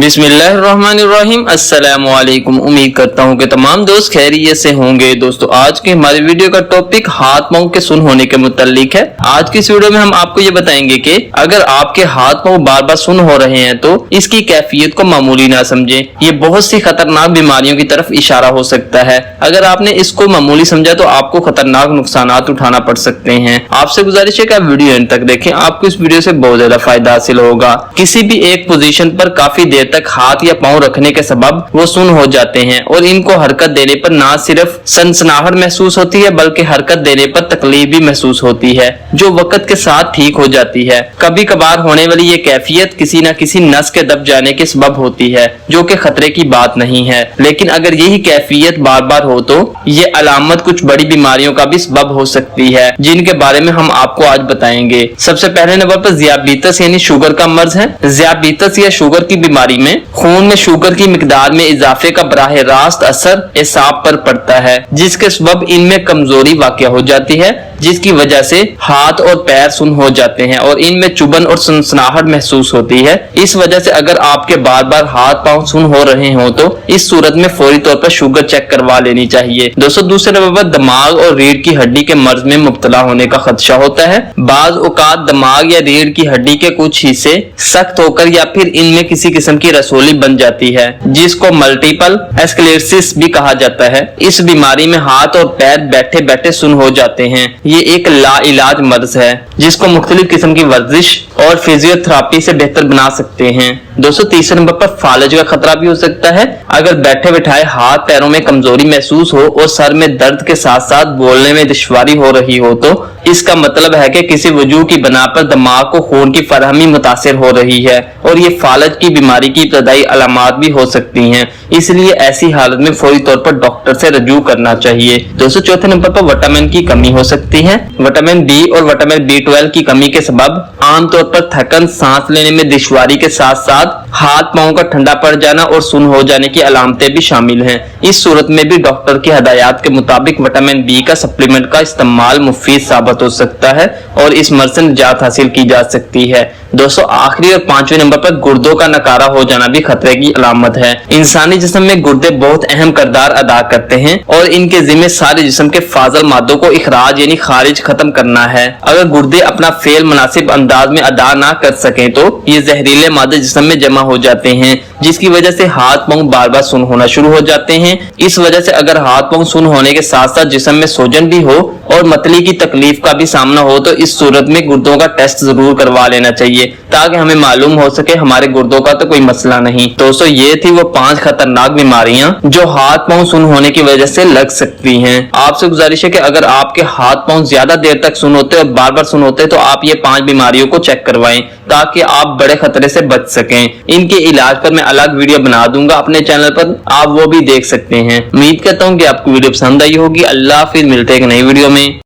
बिस्मिल्लाहिर्रहमानिर्रहीम। अस्सलामुअलैकुम। उम्मीद करता हूँ कि तमाम दोस्त खैरियत से होंगे। दोस्तों, आज के हमारी वीडियो का टॉपिक हाथ पांव के सुन होने के मुताल्लिक है। आज की इस वीडियो में हम आपको ये बताएंगे कि अगर आपके हाथ पांव बार बार सुन हो रहे हैं तो इसकी कैफियत को मामूली ना समझें। ये बहुत सी खतरनाक बीमारियों की तरफ इशारा हो सकता है। अगर आपने इसको मामूली समझा तो आपको खतरनाक नुकसानात उठाना पड़ सकते हैं। आपसे गुजारिश है कि आप वीडियो एंड तक देखें, आपको इस वीडियो से बहुत ज्यादा फायदा हासिल होगा। किसी भी एक पोजीशन पर काफी देर तक हाथ या पांव रखने के सबब वो सुन हो जाते हैं और इनको हरकत देने पर ना सिर्फ सनसनाहट महसूस होती है बल्कि हरकत देने पर तकलीफ भी महसूस होती है, जो वक्त के साथ ठीक हो जाती है। कभी कभार होने वाली ये कैफियत किसी न किसी नस के दब जाने के सबब होती है, जो कि खतरे की बात नहीं है। लेकिन अगर यही कैफियत बार बार हो तो ये अलामत कुछ बड़ी बीमारियों का भी सबब हो सकती है, जिनके बारे में हम आपको आज बताएंगे। सबसे पहले नंबर पर ज़ियाबीतस यानी शुगर का मर्ज है। ज़ियाबीतस या शुगर की बीमारी में खून में शुगर की मिकदार में इजाफे का बराह रास्त असर एसाब पर पड़ता है, जिसके सबब इनमें कमजोरी वाक़या हो जाती है, जिसकी वजह से हाथ और पैर सुन हो जाते हैं और इनमें चुभन और सनसनाहट महसूस होती है। इस वजह से अगर आपके बार बार हाथ पांव सुन हो रहे हो तो इस सूरत में फौरी तौर पर शुगर चेक करवा लेनी चाहिए। दोस्तों, दूसरे नंबर पर दिमाग और रीढ़ की हड्डी के मर्ज में मुब्तला होने का खदशा होता है। बाज औकात दिमाग या रीढ़ की हड्डी के कुछ हिस्से सख्त होकर या फिर इनमें किसी किस्म की रसोली बन जाती है, जिसको मल्टीपल स्क्लेरोसिस भी कहा जाता है। इस बीमारी में हाथ और पैर बैठे बैठे सुन हो जाते हैं। ये एक लाइलाज मर्ज है जिसको मुख्तलिफ किस्म की वर्जिश और फिजियोथेरेपी से बेहतर बना सकते हैं। दोस्तों, तीसरे नंबर पर फालज का खतरा भी हो सकता है। अगर बैठे बैठाए हाथ पैरों में कमजोरी महसूस हो और सर में दर्द के साथ साथ बोलने में दुश्वारी हो रही हो तो इसका मतलब है कि किसी वजह की बना पर दिमाग को खून की फराहमी मुतासिर हो रही है और ये फालज की बीमारी की इब्तदाई अलामात भी हो सकती हैं। इसलिए ऐसी हालत में फौरी तौर पर डॉक्टर से रजू करना चाहिए। दोस्तों, चौथे नंबर पर विटामिन की कमी हो सकती है। विटामिन डी और विटामिन B12 की कमी के सबब आमतौर पर थकन, सांस लेने में दुश्वारी के साथ साथ हाथ पांव का ठंडा पड़ जाना और सुन हो जाने की अलामतें भी शामिल हैं। इस सूरत में भी डॉक्टर की हदायत के मुताबिक विटामिन बी का सप्लीमेंट का इस्तेमाल मुफीद साबित हो सकता है और इस मर्ज से निजात हासिल की जा सकती है। दोस्तों, आखिरी और पांचवें नंबर पर गुर्दों का नकारा हो जाना भी खतरे की अलामत है। इंसानी जिस्म में गुर्दे बहुत अहम किरदार अदा करते हैं और इनके जिम्मे सारे जिस्म के फाजल मादों को इखराज यानी खारिज खत्म करना है। अगर गुर्दे अपना फेल मुनासिब अंदाज में अदा ना कर सके तो ये जहरीले मादे जिस्म में जमा हो जाते हैं, जिसकी वजह से हाथ पांव बार बार सुन होना शुरू हो जाते हैं। इस वजह से अगर हाथ पांव सुन होने के साथ साथ जिस्म में सोजन भी हो और मतली की तकलीफ का भी सामना हो तो इस सूरत में गुर्दों का टेस्ट जरूर करवा लेना चाहिए, ताकि हमें मालूम हो सके हमारे गुर्दों का तो कोई मसला नहीं। दोस्तों, ये थी वो 5 खतरनाक बीमारियां जो हाथ पांव सुन होने की वजह से लग सकती हैं। आपसे गुजारिश है कि अगर आपके हाथ पांव ज्यादा देर तक सुन होते और बार बार सुन होते तो आप ये 5 बीमारियों को चेक करवाएं, ताकि आप बड़े खतरे से बच सकें। इनके इलाज पर मैं अलग वीडियो बना दूंगा अपने चैनल पर, आप वो भी देख सकते हैं। उम्मीद करता हूँ कि आपको वीडियो पसंद आई होगी। अल्लाह हाफिज, मिलते हैं एक नई वीडियो में।